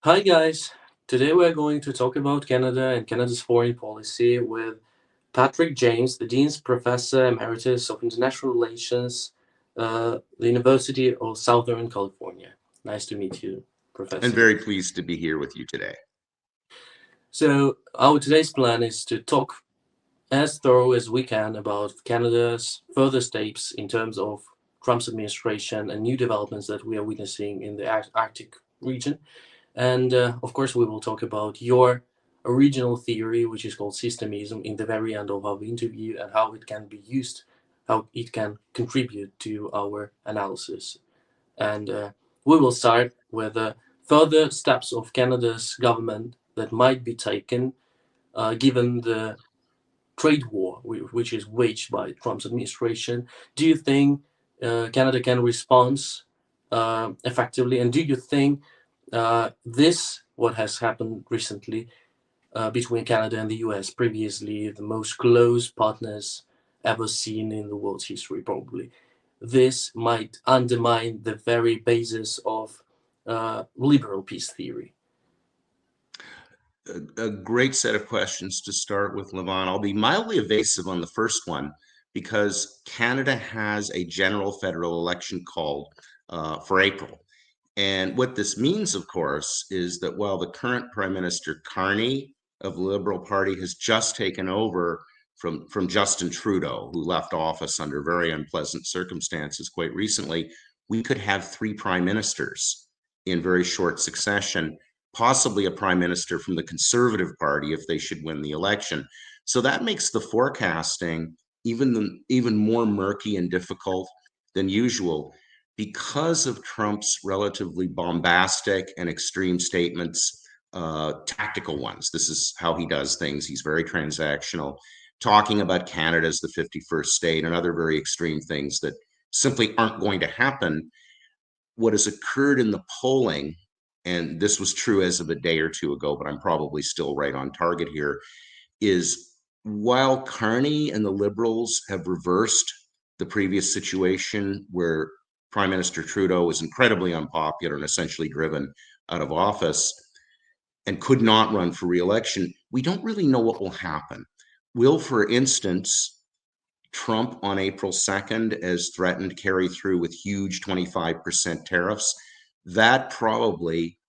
Hi guys, today we're going to talk about Canada and Canada's foreign policy with Patrick James, the Dean's Professor Emeritus of International Relations, the University of Southern California. Nice to meet you, I'm Professor. very pleased to be here with you today. So, our today's plan is to talk as thorough as we can about Canada's further steps in terms of Trump's administration and new developments that we are witnessing in the Arctic region. And of course, we will talk about your original theory, which is called systemism, in the very end of our interview and how it can be used, how it can contribute to our analysis. And we will start with further steps of Canada's government that might be taken given the trade war which is waged by Trump's administration. Do you think Canada can respond effectively? And do you think this, what has happened recently between Canada and the US, previously the most close partners ever seen in the world's history, probably, this might undermine the very basis of liberal peace theory? A great set of questions to start with, Levon. I'll be mildly evasive on the first one because Canada has a general federal election called for April. And what this means, of course, is that while the current Prime Minister Carney of the Liberal Party has just taken over from Justin Trudeau, who left office under very unpleasant circumstances quite recently, we could have three prime ministers in very short succession, possibly a prime minister from the Conservative Party if they should win the election. So that makes the forecasting even more murky and difficult than usual because of Trump's relatively bombastic and extreme statements, tactical ones. This is how he does things. He's very transactional, talking about Canada as the 51st state and other very extreme things that simply aren't going to happen. What has occurred in the polling, and this was true as of a day or two ago, but I'm probably still right on target here, is while Carney and the Liberals have reversed the previous situation where Prime Minister Trudeau was incredibly unpopular and essentially driven out of office and could not run for re-election, we don't really know what will happen. Will, for instance, Trump on April 2nd, as threatened, carry through with huge 25% tariffs? That probably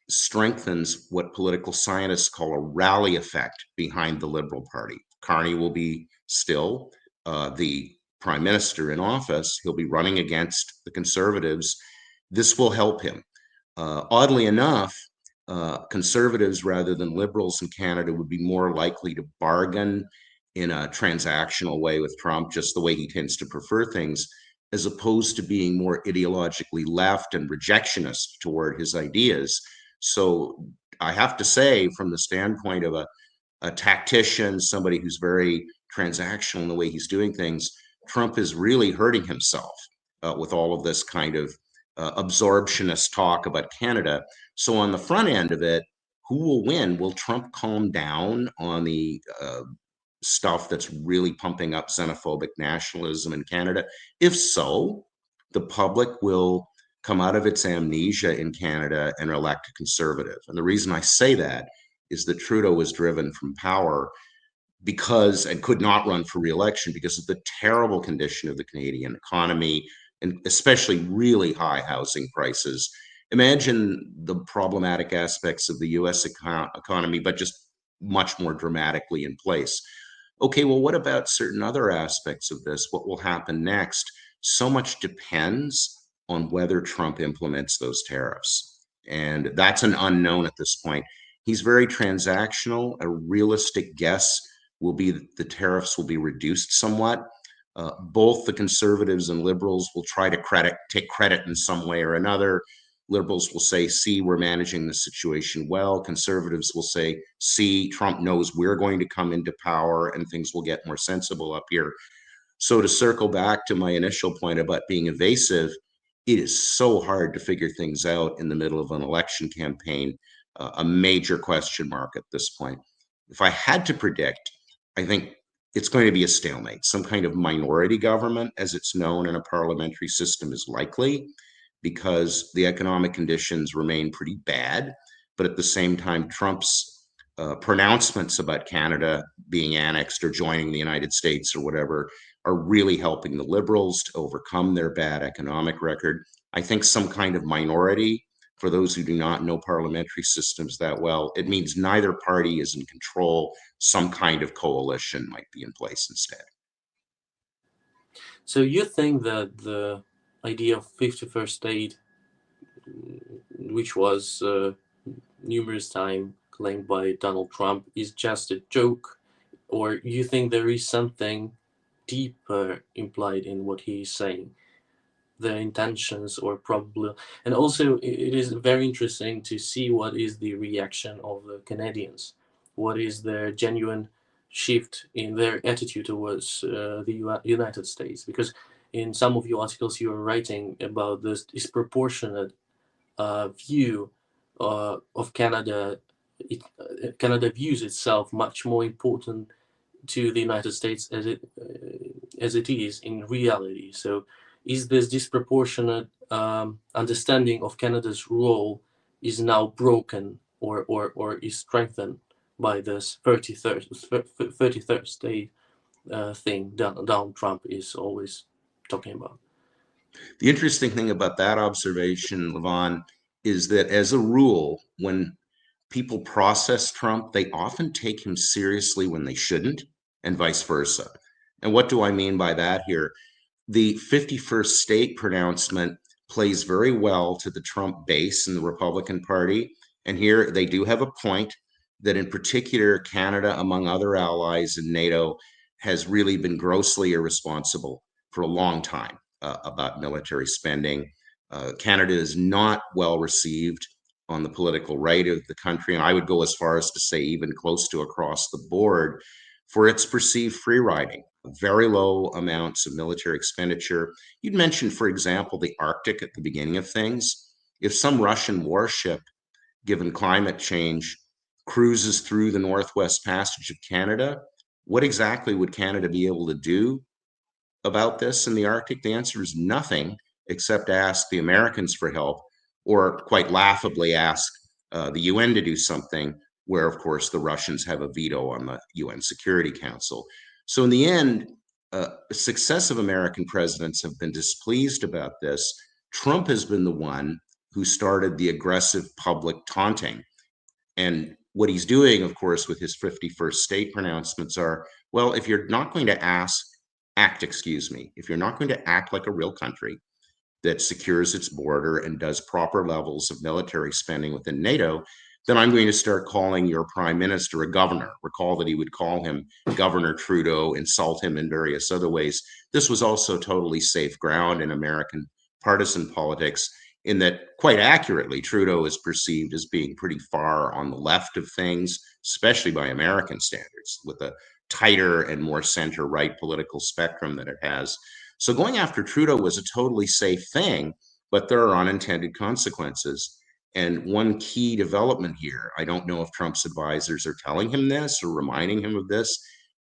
strengthens what political scientists call a rally effect behind the Liberal Party. Carney will be still the prime minister in office. He'll be running against the Conservatives. This will help him. Oddly enough, Conservatives rather than Liberals in Canada would be more likely to bargain in a transactional way with Trump, just the way he tends to prefer things, as opposed to being more ideologically left and rejectionist toward his ideas. So I have to say, from the standpoint of a tactician, somebody who's very transactional in the way he's doing things, Trump is really hurting himself with all of this kind of absorptionist talk about Canada. So on the front end of it, who will win? Will Trump calm down on the stuff that's really pumping up xenophobic nationalism in Canada? If so, the public will come out of its amnesia in Canada and elect a conservative. And the reason I say that is that Trudeau was driven from power because and could not run for re-election because of the terrible condition of the Canadian economy and especially really high housing prices. Imagine the problematic aspects of the US economy, but just much more dramatically in place. Okay, well, what about certain other aspects of this? What will happen next? So much depends on whether Trump implements those tariffs. And that's an unknown at this point. He's very transactional. A realistic guess will be that the tariffs will be reduced somewhat. Both the conservatives and liberals will try to take credit in some way or another. Liberals will say, see, we're managing the situation well. Conservatives will say, see, Trump knows we're going to come into power and things will get more sensible up here. So to circle back to my initial point about being evasive, it is so hard to figure things out in the middle of an election campaign, a major question mark at this point. If I had to predict, I think it's going to be a stalemate. Some kind of minority government, as it's known in a parliamentary system, is likely because the economic conditions remain pretty bad. but at the same time, Trump's pronouncements about Canada being annexed or joining the United States or whatever are really helping the Liberals to overcome their bad economic record. I think some kind of minority, for those who do not know parliamentary systems that well, it means neither party is in control. Some kind of coalition might be in place instead. So you think that the idea of 51st state, which was numerous times claimed by Donald Trump, is just a joke, or you think there is something deeper implied in what he is saying, the intentions, or probably, and also it is very interesting to see what is the reaction of the Canadians, what is their genuine shift in their attitude towards the United States, because in some of your articles you are writing about this disproportionate view of Canada. Canada views itself much more important to the United States as it is in reality. So, is this disproportionate understanding of Canada's role is now broken, or is strengthened by this 33rd state thing Donald Trump is always talking about? The interesting thing about that observation, Levon, is that as a rule, when people process Trump, they often take him seriously when they shouldn't, and vice versa. And what do I mean by that here? The 51st state pronouncement plays very well to the Trump base in the Republican Party. And here they do have a point that, in particular, Canada, among other allies in NATO, has really been grossly irresponsible for a long time about military spending. Canada is not well received on the political right of the country, and I would go as far as to say even close to across the board, for its perceived free riding, very low amounts of military expenditure. You'd mentioned, for example, the Arctic at the beginning of things. If some Russian warship, given climate change, cruises through the Northwest Passage of Canada, what exactly would Canada be able to do about this in the Arctic? The answer is nothing, except ask the Americans for help, or quite laughably ask the UN to do something, where, of course, the Russians have a veto on the UN Security Council. So in the end, successive American presidents have been displeased about this. Trump has been the one who started the aggressive public taunting. And what he's doing, of course, with his 51st state pronouncements are, well, if you're not going to if you're not going to act like a real country that secures its border and does proper levels of military spending within NATO, then I'm going to start calling your prime minister a governor. Recall that he would call him Governor Trudeau, insult him in various other ways. This was also totally safe ground in American partisan politics, in that, quite accurately, Trudeau is perceived as being pretty far on the left of things, especially by American standards, with a tighter and more center-right political spectrum that it has. So going after Trudeau was a totally safe thing, but there are unintended consequences. And one key development here, I don't know if Trump's advisors are telling him this or reminding him of this,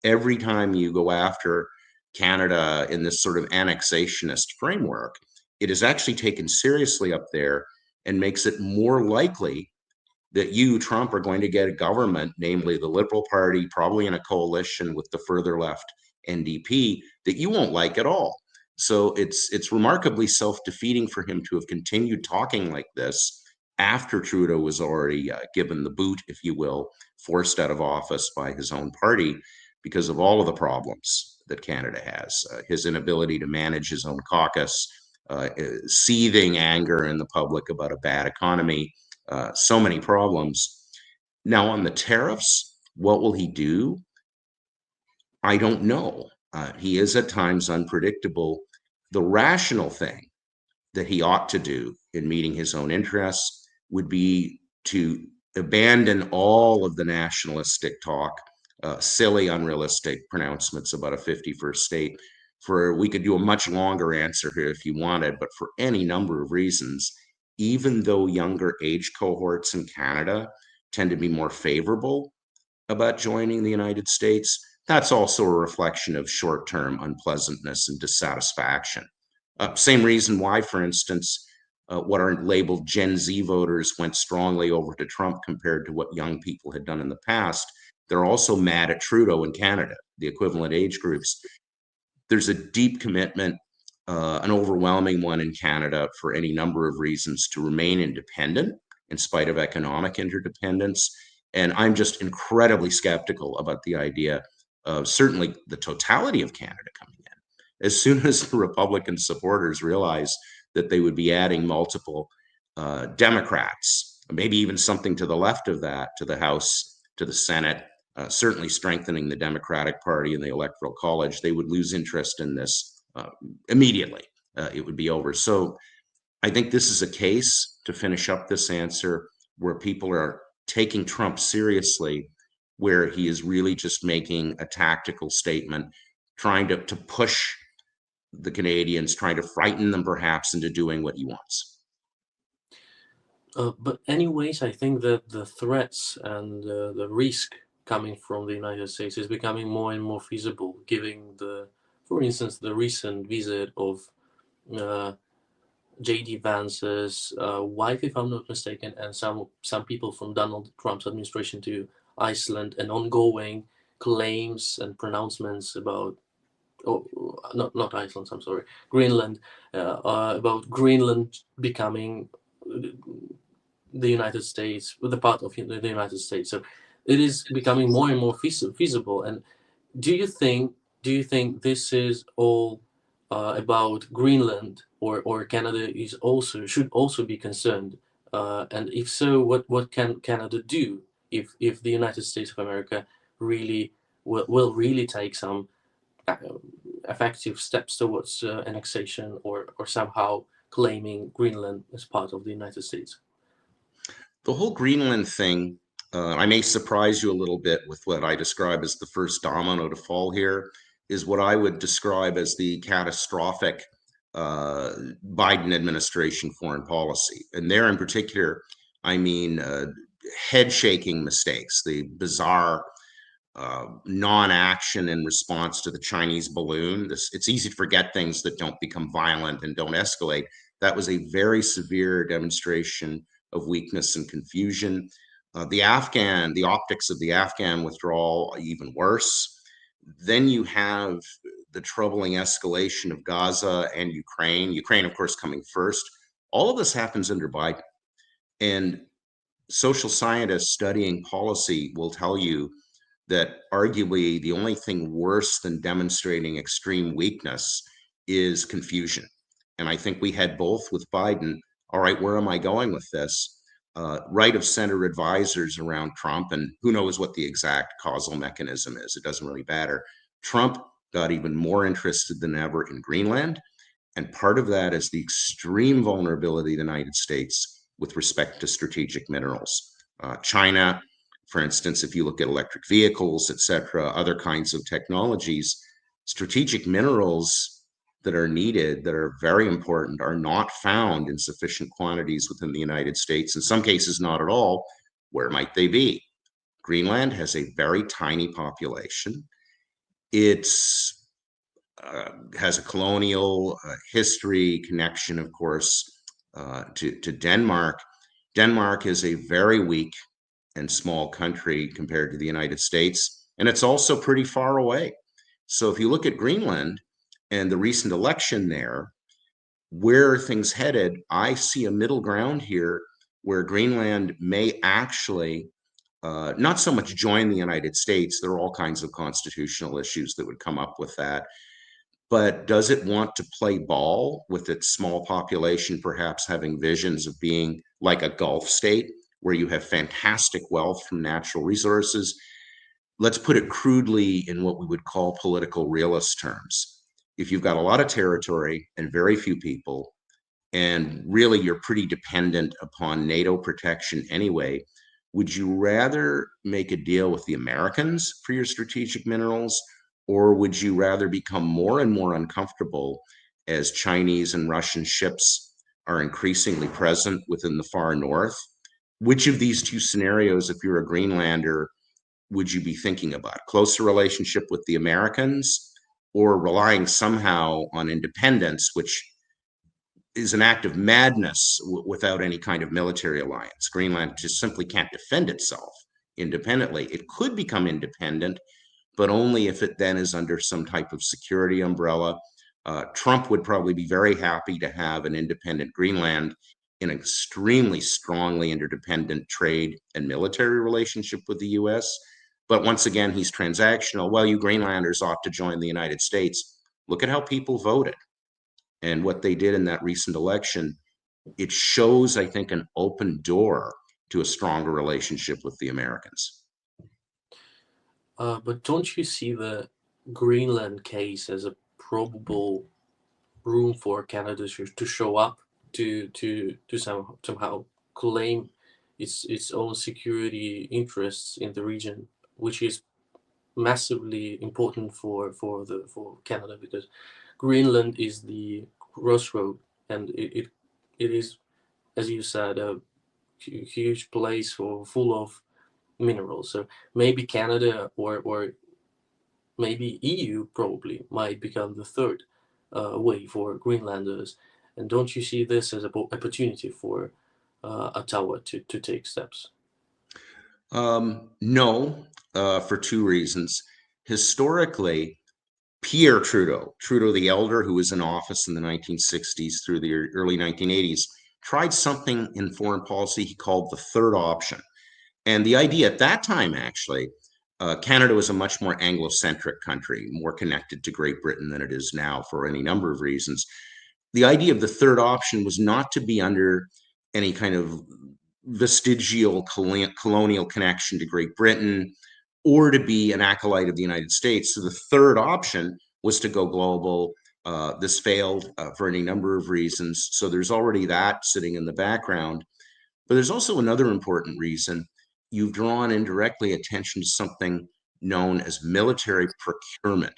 every time you go after Canada in this sort of annexationist framework, it is actually taken seriously up there and makes it more likely that you, Trump, are going to get a government, namely the Liberal Party, probably in a coalition with the further left NDP, that you won't like at all. So it's remarkably self-defeating for him to have continued talking like this after Trudeau was already given the boot, if you will, forced out of office by his own party, because of all of the problems that Canada has. His inability to manage his own caucus, seething anger in the public about a bad economy, so many problems. Now, on the tariffs, what will he do? I don't know. He is at times unpredictable. The rational thing that he ought to do in meeting his own interests would be to abandon all of the nationalistic talk, silly, unrealistic pronouncements about a 51st state. We could do a much longer answer here if you wanted, but for any number of reasons, even though younger age cohorts in Canada tend to be more favorable about joining the United States, that's also a reflection of short-term unpleasantness and dissatisfaction. Same reason why, for instance, what are labeled Gen Z voters went strongly over to Trump compared to what young people had done in the past. They're also mad at Trudeau in Canada, the equivalent age groups. There's a deep commitment, an overwhelming one in Canada for any number of reasons to remain independent in spite of economic interdependence. And I'm just incredibly skeptical about the idea of certainly the totality of Canada coming in. As soon as the Republican supporters realized that they would be adding multiple Democrats, maybe even something to the left of that, to the House, to the Senate, certainly strengthening the Democratic Party in the Electoral College, they would lose interest in this immediately. It would be over. So I think this is a case, to finish up this answer, where people are taking Trump seriously, where he is really just making a tactical statement, trying to push the Canadians, trying to frighten them perhaps into doing what he wants. But anyways, I think that the threats and the risk coming from the United States is becoming more and more feasible, given for instance, the recent visit of J.D. Vance's wife, if I'm not mistaken, and some people from Donald Trump's administration to Iceland, and ongoing claims and pronouncements about, not Iceland, I'm sorry, Greenland, about Greenland becoming the United States, the part of the United States. So it is becoming more and more feasible. And do you think this is all about Greenland, or Canada should also be concerned? And if so, what can Canada do if the United States of America really will really take some effective steps towards annexation, or somehow claiming Greenland as part of the United States? The whole Greenland thing, I may surprise you a little bit with what I describe as the first domino to fall here, is what I would describe as the catastrophic Biden administration foreign policy. And there in particular, I mean head-shaking mistakes, the bizarre non-action in response to the Chinese balloon. It's easy to forget things that don't become violent and don't escalate. That was a very severe demonstration of weakness and confusion. The optics of the Afghan withdrawal are even worse. Then you have the troubling escalation of Gaza and Ukraine. Ukraine, of course, coming first. All of this happens under Biden. And social scientists studying policy will tell you that arguably the only thing worse than demonstrating extreme weakness is confusion. And I think we had both with Biden. All right, where am I going with this? Right of center advisors around Trump, and who knows what the exact causal mechanism is. It doesn't really matter. Trump got even more interested than ever in Greenland. And part of that is the extreme vulnerability of the United States with respect to strategic minerals. China, for instance, if you look at electric vehicles, et cetera, other kinds of technologies, strategic minerals that are needed, that are very important, are not found in sufficient quantities within the United States. In some cases, not at all. Where might they be? Greenland has a very tiny population. It's has a colonial history connection, of course, to Denmark. Denmark is a very weak and small country compared to the United States, and it's also pretty far away. So if you look at Greenland and the recent election there, where are things headed? I see a middle ground here where Greenland may actually not so much join the United States. There are all kinds of constitutional issues that would come up with that. But does it want to play ball with its small population, perhaps having visions of being like a Gulf state where you have fantastic wealth from natural resources? Let's put it crudely in what we would call political realist terms. If you've got a lot of territory and very few people, and really you're pretty dependent upon NATO protection anyway, would you rather make a deal with the Americans for your strategic minerals? Or would you rather become more and more uncomfortable as Chinese and Russian ships are increasingly present within the far north? Which of these two scenarios, if you're a Greenlander, would you be thinking about? Closer relationship with the Americans, or relying somehow on independence, which is an act of madness without any kind of military alliance. Greenland just simply can't defend itself independently. It could become independent, but only if it then is under some type of security umbrella. Trump would probably be very happy to have an independent Greenland in an extremely strongly interdependent trade and military relationship with the US. But once again, he's transactional. Well, you Greenlanders ought to join the United States. Look at how people voted and what they did in that recent election. It shows, I think, an open door to a stronger relationship with the Americans. But don't you see the Greenland case as a probable room for Canada to show up to somehow claim its own security interests in the region, which is massively important for Canada, because Greenland is the crossroad, and it is, as you said, a huge place full of minerals. So maybe Canada or maybe EU probably might become the third way for Greenlanders. And don't you see this as an opportunity for Ottawa to take steps? No, for two reasons. Historically, Pierre Trudeau the Elder, who was in office in the 1960s through the early 1980s, tried something in foreign policy he called the third option. And the idea at that time, actually, Canada was a much more Anglo-centric country, more connected to Great Britain than it is now for any number of reasons. The idea of the third option was not to be under any kind of vestigial colonial connection to Great Britain or to be an acolyte of the United States. So the third option was to go global. This failed for any number of reasons. So there's already that sitting in the background. But there's also another important reason. You've drawn indirectly attention to something known as military procurement.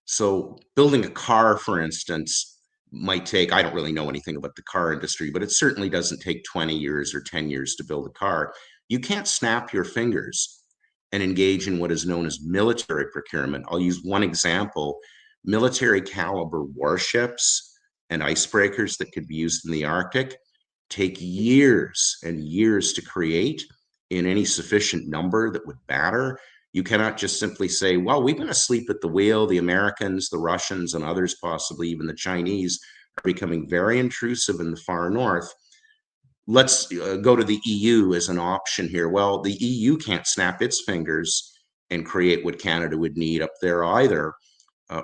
So building a car, for instance, might take, I don't really know anything about the car industry, but it certainly doesn't take 20 years or 10 years to build a car. You can't snap your fingers and engage in what is known as military procurement. I'll use one example. Military caliber warships and icebreakers that could be used in the Arctic take years and years to create in any sufficient number that would matter. You cannot just simply say, well, we've been asleep at the wheel. The Americans, the Russians, and others, possibly even the Chinese, are becoming very intrusive in the far north. Let's go to the EU as an option here. Well, the EU can't snap its fingers and create what Canada would need up there either.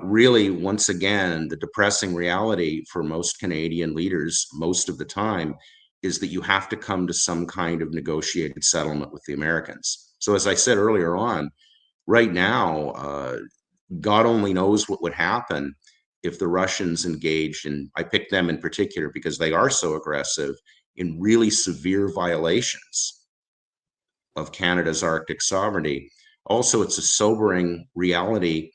Really, once again, the depressing reality for most Canadian leaders most of the time is that you have to come to some kind of negotiated settlement with the Americans. So as I said earlier on, right now, God only knows what would happen if the Russians engaged, and I picked them in particular because they are so aggressive, in really severe violations of Canada's Arctic sovereignty. Also, it's a sobering reality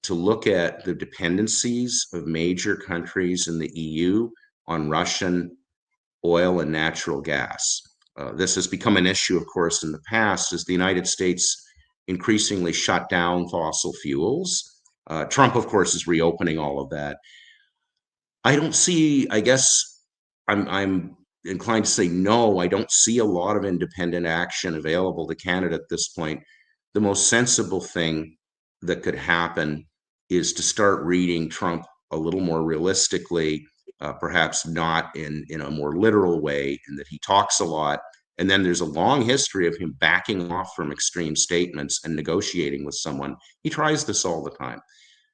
to look at the dependencies of major countries in the EU on Russian oil and natural gas. This has become an issue, of course, in the past as the United States increasingly shut down fossil fuels. Trump, of course, is reopening all of that. I don't see, I guess I'm inclined to say no, I don't see a lot of independent action available to Canada at this point. The most sensible thing that could happen is to start reading Trump a little more realistically, perhaps not in a more literal way, in that he talks a lot. And then there's a long history of him backing off from extreme statements and negotiating with someone. He tries this all the time.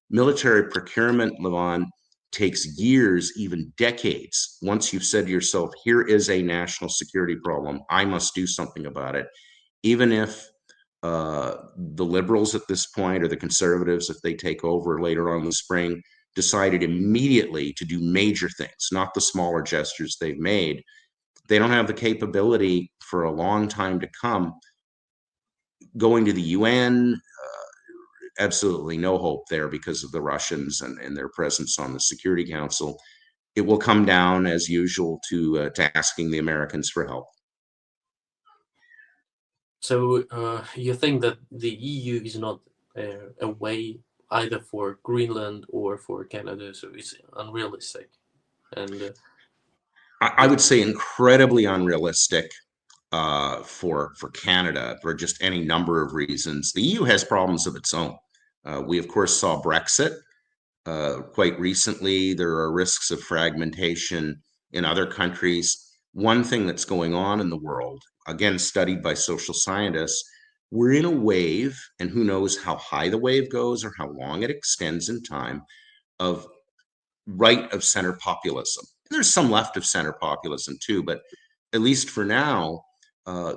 Military procurement, Levon, takes years, even decades. Once you've said to yourself, here is a national security problem, I must do something about it. Even if the liberals at this point, or the conservatives, if they take over later on in the spring, decided immediately to do major things, not the smaller gestures they've made, they don't have the capability for a long time to come. Going to the UN, absolutely no hope there because of the Russians and their presence on the Security Council. It will come down, as usual, to asking the Americans for help. So you think that the EU is not a way either for Greenland or for Canada, so it's unrealistic. And I would say incredibly unrealistic for Canada for just any number of reasons. The EU has problems of its own. We, of course, saw Brexit quite recently. There are risks of fragmentation in other countries. One thing that's going on in the world, again, studied by social scientists, we're in a wave, and who knows how high the wave goes or how long it extends in time, of right of center populism. There's some left of center populism too, but at least for now, uh,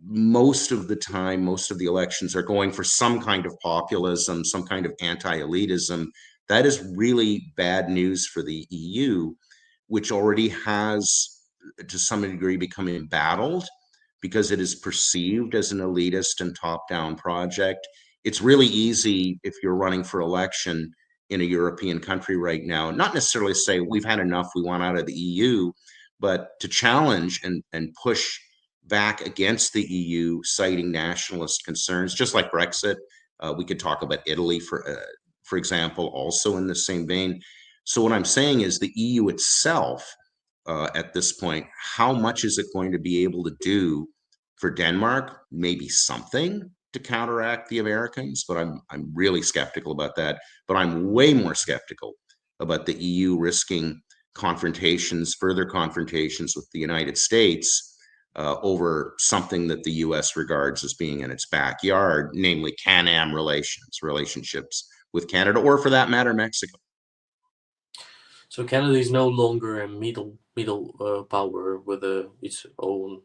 most of the time, most of the elections are going for some kind of populism, some kind of anti-elitism. That is really bad news for the EU, which already has, to some degree, become embattled because it is perceived as an elitist and top-down project. It's really easy if you're running for election in a European country right now, not necessarily say we've had enough, we want out of the EU, but to challenge and push back against the EU, citing nationalist concerns, just like Brexit. We could talk about Italy, for example, also in the same vein. So what I'm saying is the EU itself, at this point, how much is it going to be able to do for Denmark? Maybe something to counteract the Americans, but I'm really skeptical about that. But I'm way more skeptical about the EU risking confrontations, further confrontations with the United States over something that the U.S. regards as being in its backyard, namely Can-Am relationships with Canada, or for that matter, Mexico. So Canada is no longer a middle power with its own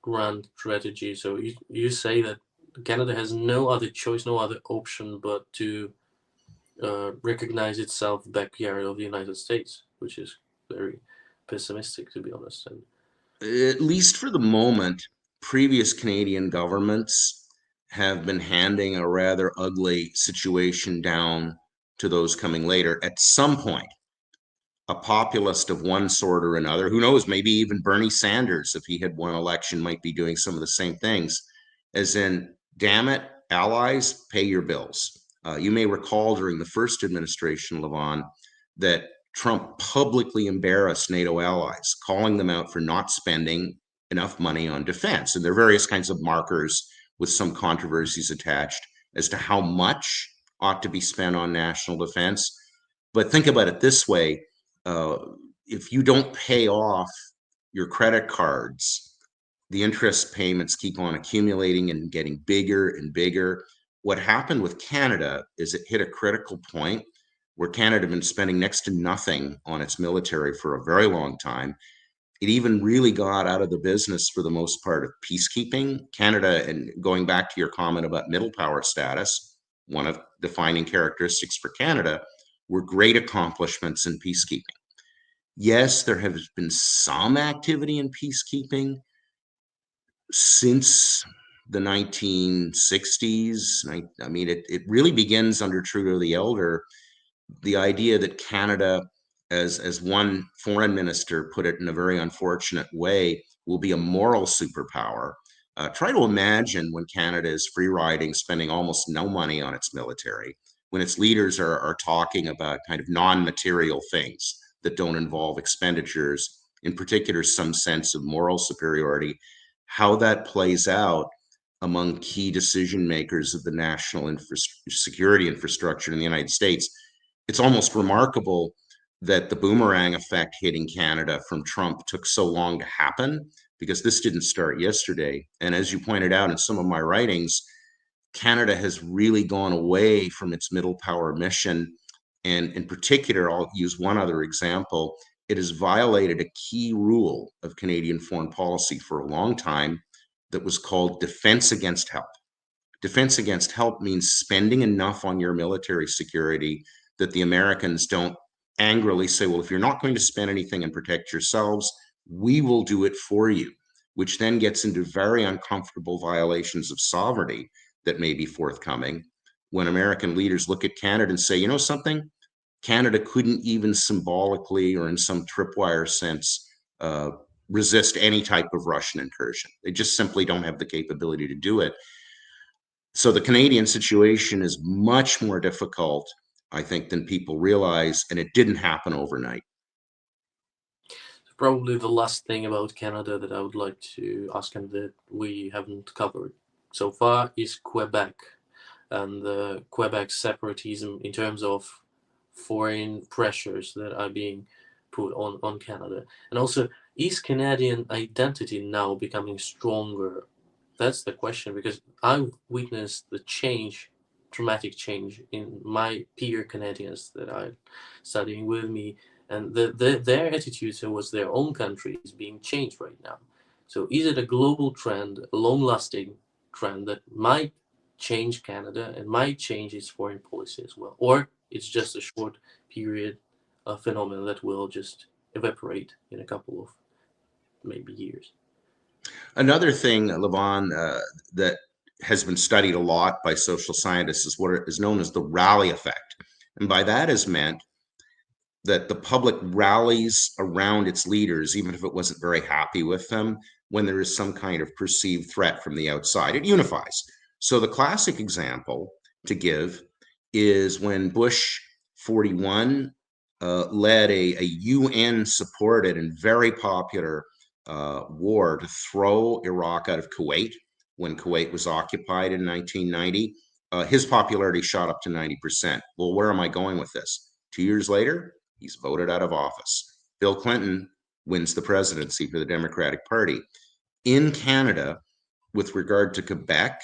grand strategy. So you say that Canada has no other choice, no other option but to recognize itself backyard of the United States, which is very pessimistic, to be honest. And At least for the moment, previous Canadian governments have been handing a rather ugly situation down to those coming later. At some point, a populist of one sort or another, who knows, maybe even Bernie Sanders, if he had won election, might be doing some of the same things, as in, damn it, allies, pay your bills. You may recall during the first administration, Levon, that Trump publicly embarrassed NATO allies, calling them out for not spending enough money on defense. And there are various kinds of markers with some controversies attached as to how much ought to be spent on national defense. But think about it this way: uh, if you don't pay off your credit cards, the interest payments keep on accumulating and getting bigger and bigger. What happened with Canada is it hit a critical point where Canada had been spending next to nothing on its military for a very long time. It even really got out of the business for the most part of peacekeeping. Canada, and going back to your comment about middle power status, one of defining characteristics for Canada were great accomplishments in peacekeeping. Yes, there has been some activity in peacekeeping since the 1960s. I mean, it really begins under Trudeau the Elder. The idea that Canada, as one foreign minister put it in a very unfortunate way, will be a moral superpower. Try to imagine when Canada is free riding, spending almost no money on its military, when its leaders are talking about kind of non-material things that don't involve expenditures, in particular, some sense of moral superiority, how that plays out among key decision makers of the national security infrastructure in the United States. It's almost remarkable that the boomerang effect hitting Canada from Trump took so long to happen, because this didn't start yesterday. And as you pointed out in some of my writings, Canada has really gone away from its middle power mission. And in particular, I'll use one other example. It has violated a key rule of Canadian foreign policy for a long time that was called defense against help. Defense against help means spending enough on your military security that the Americans don't angrily say, well, if you're not going to spend anything and protect yourselves, we will do it for you, which then gets into very uncomfortable violations of sovereignty that may be forthcoming when American leaders look at Canada and say, you know something, Canada couldn't even symbolically or in some tripwire sense resist any type of Russian incursion. They just simply don't have the capability to do it. So the Canadian situation is much more difficult, I think, than people realize, and it didn't happen overnight. probably the last thing about Canada that I would like to ask and that we haven't covered so far is Quebec and the Quebec separatism in terms of foreign pressures that are being put on Canada. And also, is Canadian identity now becoming stronger? That's the question, because I've witnessed the change, dramatic change in my peer Canadians that I'm studying with me, and their attitude towards their own country is being changed right now. So is it a global trend, a long-lasting trend that might change Canada and might change its foreign policy as well? Or it's just a short period phenomenon that will just evaporate in a couple of maybe years? Another thing, Levon, that has been studied a lot by social scientists is what is known as the rally effect. And by that is meant that the public rallies around its leaders, even if it wasn't very happy with them, when there is some kind of perceived threat from the outside. It unifies. So the classic example to give is when Bush 41 led a UN supported and very popular war to throw Iraq out of Kuwait when Kuwait was occupied in 1990. His popularity shot up to 90%. Well, where am I going with this? 2 years later, he's voted out of office. Bill Clinton wins the presidency for the Democratic Party. In Canada, with regard to Quebec,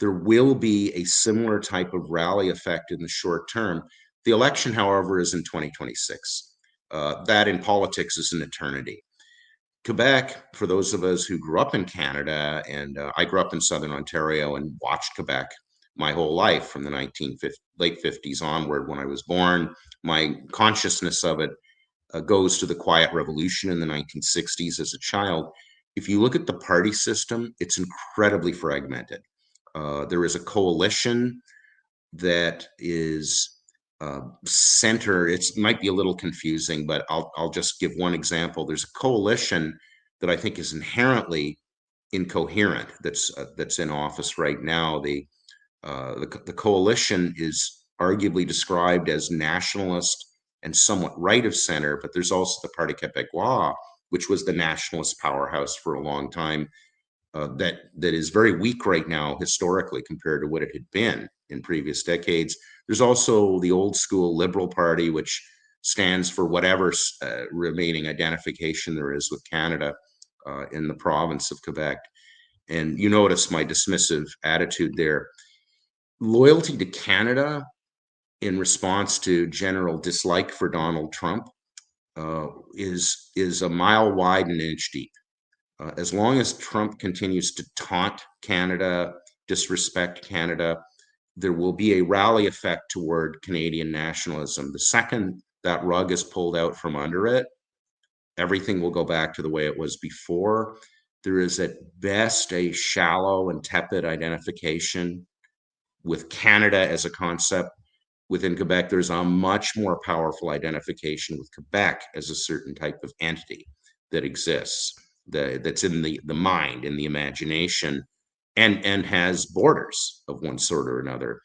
there will be a similar type of rally effect in the short term. The election, however, is in 2026. That in politics is an eternity. Quebec, for those of us who grew up in Canada, and I grew up in Southern Ontario and watched Quebec my whole life from the late 50s onward when I was born. My consciousness of it goes to the Quiet Revolution in the 1960s as a child. If you look at the party system, it's incredibly fragmented. There is a coalition that is center. It might be a little confusing, but I'll just give one example. There's a coalition that I think is inherently incoherent that's in office right now. The coalition is arguably described as nationalist and somewhat right of center, but there's also the Parti Québécois, which was the nationalist powerhouse for a long time, that is very weak right now historically compared to what it had been in previous decades. There's also the old school Liberal Party, which stands for whatever remaining identification there is with Canada in the province of Quebec. And you notice my dismissive attitude there. Loyalty to Canada in response to general dislike for Donald Trump is a mile wide and an inch deep. As long as Trump continues to taunt Canada, disrespect Canada, there will be a rally effect toward Canadian nationalism. The second that rug is pulled out from under it, everything will go back to the way it was before. There is at best a shallow and tepid identification with Canada as a concept. Within Quebec, there's a much more powerful identification with Quebec as a certain type of entity that exists, that's in the mind, in the imagination, and has borders of one sort or another.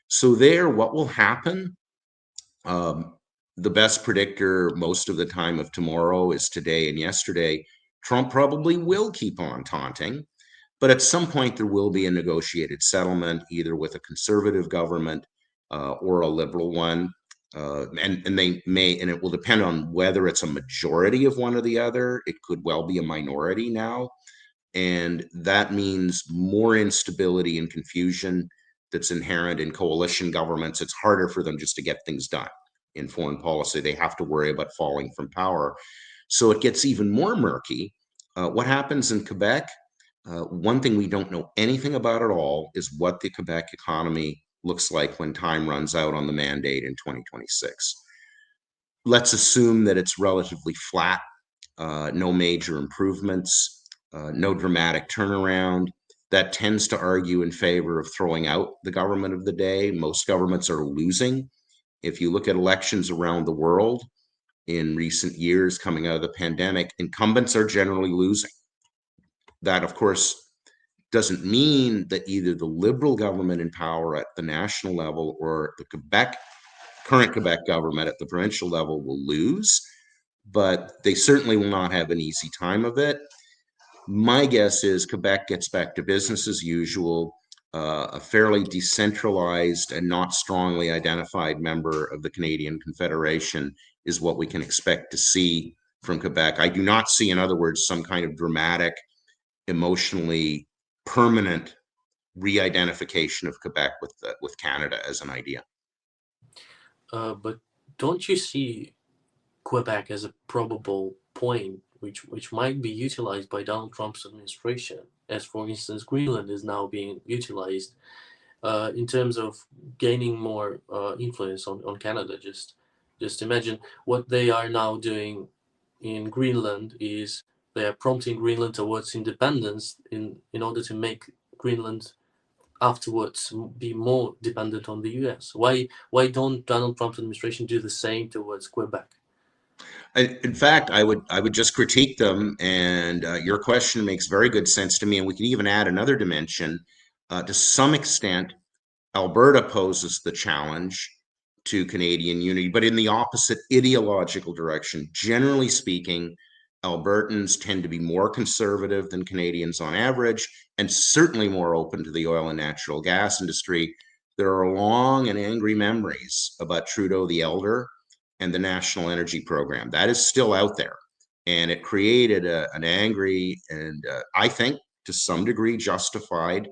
So there, what will happen? The best predictor most of the time of tomorrow is today and yesterday. Trump probably will keep on taunting, but at some point there will be a negotiated settlement, either with a conservative government or a liberal one. And they may, and it will depend on whether it's a majority of one or the other. It could well be a minority now. And that means more instability and confusion that's inherent in coalition governments. It's harder for them just to get things done in foreign policy. They have to worry about falling from power. So it gets even more murky. What happens in Quebec? One thing we don't know anything about at all is what the Quebec economy looks like when time runs out on the mandate in 2026. Let's assume that it's relatively flat, no major improvements, no dramatic turnaround. That tends to argue in favor of throwing out the government of the day. Most governments are losing. If you look at elections around the world in recent years coming out of the pandemic, incumbents are generally losing. That, of course, doesn't mean that either the Liberal government in power at the national level or the current Quebec government at the provincial level will lose. but they certainly will not have an easy time of it. My guess is Quebec gets back to business as usual. A fairly decentralized and not strongly identified member of the Canadian Confederation is what we can expect to see from Quebec. I do not see, in other words, some kind of dramatic, emotionally permanent re-identification of Quebec with Canada as an idea. But don't you see Quebec as a probable point which might be utilized by Donald Trump's administration, as for instance Greenland is now being utilized in terms of gaining more influence on Canada? Just imagine what they are now doing in Greenland is they are prompting Greenland towards independence in order to make Greenland afterwards be more dependent on the US. Why don't Donald Trump's administration do the same towards Quebec? In fact, I would just critique them, and your question makes very good sense to me. And we can even add another dimension. To some extent, Alberta poses the challenge to Canadian unity, but in the opposite ideological direction. Generally speaking, Albertans tend to be more conservative than Canadians on average, and certainly more open to the oil and natural gas industry. There are long and angry memories about Trudeau the Elder and the National Energy Program. That is still out there. And it created an angry and I think to some degree justified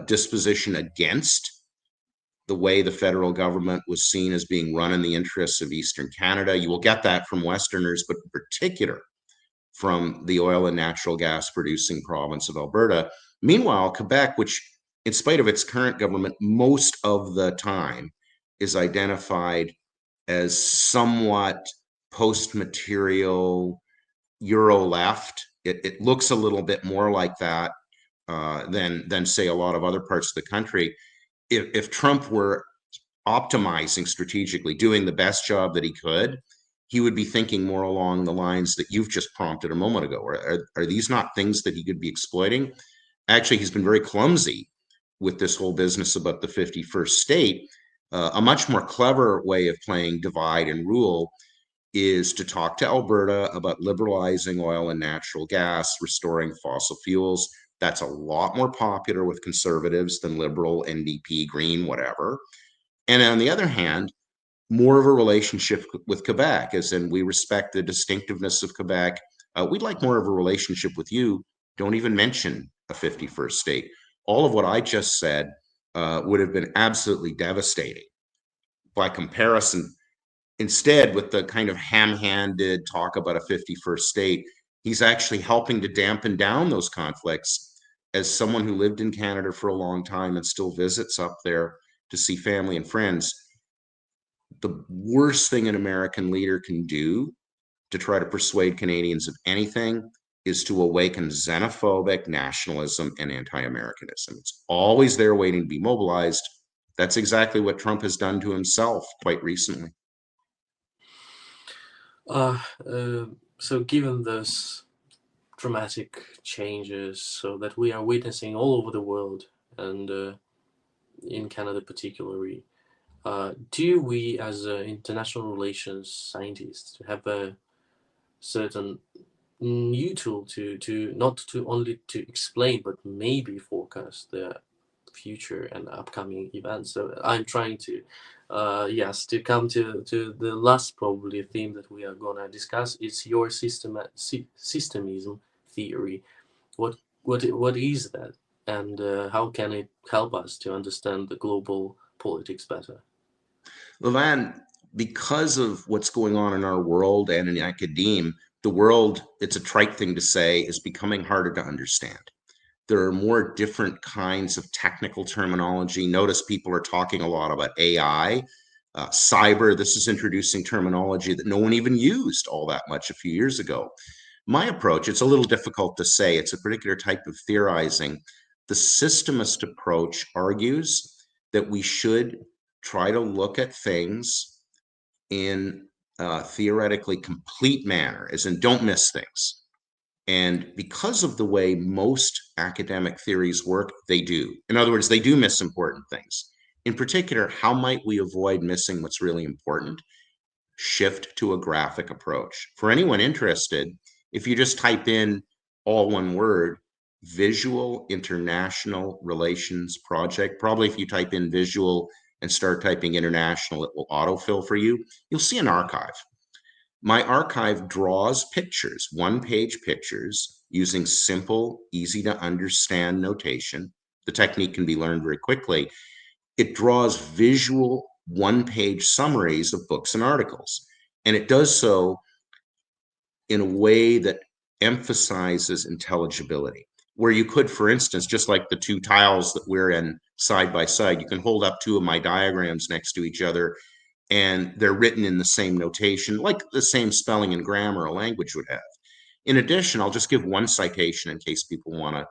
disposition against the way the federal government was seen as being run in the interests of Eastern Canada. You will get that from Westerners, but in particular from the oil and natural gas producing province of Alberta. Meanwhile, Quebec, which in spite of its current government, most of the time is identified as somewhat post-material Euro left. It looks a little bit more like that than say a lot of other parts of the country. If Trump were optimizing strategically, doing the best job that he could, he would be thinking more along the lines that you've just prompted a moment ago. Are these not things that he could be exploiting? Actually, he's been very clumsy with this whole business about the 51st state. A much more clever way of playing divide and rule is to talk to Alberta about liberalizing oil and natural gas, restoring fossil fuels. That's a lot more popular with conservatives than liberal, NDP, Green, whatever. And on the other hand, more of a relationship with Quebec, as in we respect the distinctiveness of Quebec. We'd like more of a relationship with you. Don't even mention a 51st state. All of what I just said would have been absolutely devastating. By comparison, instead, with the kind of ham-handed talk about a 51st state, he's actually helping to dampen down those conflicts. As someone who lived in Canada for a long time and still visits up there to see family and friends, the worst thing an American leader can do to try to persuade Canadians of anything is to awaken xenophobic nationalism and anti-Americanism. It's always there waiting to be mobilized. That's exactly what Trump has done to himself quite recently. Uh, uh, so given those dramatic changes so that we are witnessing all over the world and in Canada particularly, do we as international relations scientists have a certain new tool to not to only to explain but maybe forecast the future and upcoming events? So I'm trying to yes, to come to the last probably theme that we are gonna discuss. It's your systemism theory. What is that, and how can it help us to understand the global politics better? Levan, because of what's going on in our world and in academia, the world, it's a trite thing to say, is becoming harder to understand. There are more different kinds of technical terminology. Notice people are talking a lot about AI, cyber. This is introducing terminology that no one even used all that much a few years ago. My approach, it's a little difficult to say, it's a particular type of theorizing. The systemist approach argues that we should try to look at things in a theoretically complete manner, as in don't miss things. And because of the way most academic theories work, they do. In other words, they do miss important things. In particular, how might we avoid missing what's really important? shift to a graphic approach. For anyone interested, if you just type in all one word, Visual International Relations Project, probably if you type in visual and start typing international, it will autofill for you. You'll see an archive. My archive draws pictures, one-page pictures, using simple, easy to understand notation. The technique can be learned very quickly. It draws visual one-page summaries of books and articles. And it does so in a way that emphasizes intelligibility. Where you could, for instance, just like the two tiles that we're in side by side, you can hold up two of my diagrams next to each other and they're written in the same notation, like the same spelling and grammar a language would have. In addition, I'll just give one citation in case people want to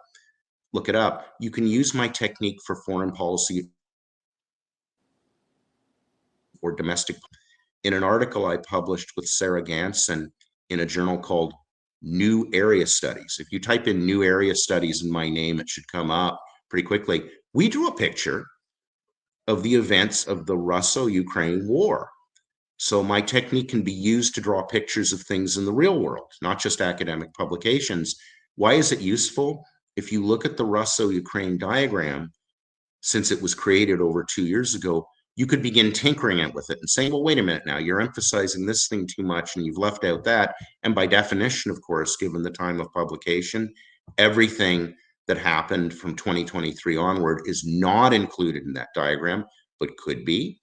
look it up. You can use my technique for foreign policy or domestic. In an article I published with Sarah Ganson in a journal called New Area Studies. If you type in New Area Studies in my name, it should come up pretty quickly. We drew a picture of the events of the Russo-Ukraine war. So my technique can be used to draw pictures of things in the real world, not just academic publications. Why is it useful? If you look at the Russo-Ukraine diagram, since it was created over 2 years ago, you could begin tinkering it with it and saying, well, wait a minute now, you're emphasizing this thing too much and you've left out that. And by definition, of course, given the time of publication, everything that happened from 2023 onward is not included in that diagram, but could be.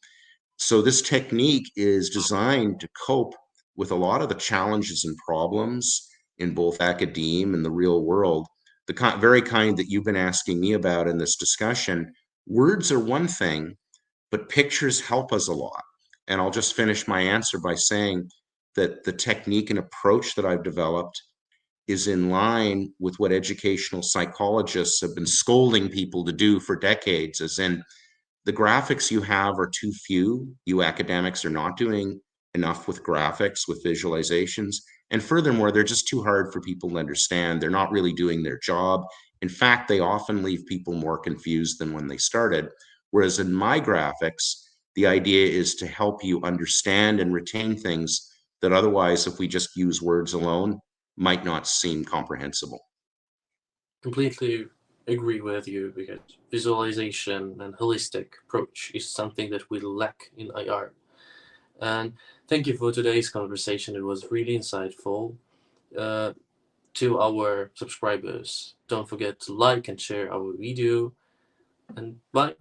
So this technique is designed to cope with a lot of the challenges and problems in both academe and the real world, the very kind that you've been asking me about in this discussion. Words are one thing, but pictures help us a lot. And I'll just finish my answer by saying that the technique and approach that I've developed is in line with what educational psychologists have been scolding people to do for decades, as in, the graphics you have are too few. You academics are not doing enough with graphics, with visualizations. And furthermore, they're just too hard for people to understand. They're not really doing their job. In fact, they often leave people more confused than when they started. Whereas in my graphics, the idea is to help you understand and retain things that otherwise, if we just use words alone, might not seem comprehensible. Completely agree with you, because visualization and holistic approach is something that we lack in IR. And thank you for today's conversation. It was really insightful. To our subscribers, don't forget to like and share our video. And bye.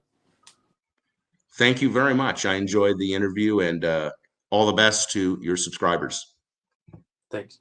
Thank you very much. I enjoyed the interview, and all the best to your subscribers. Thanks.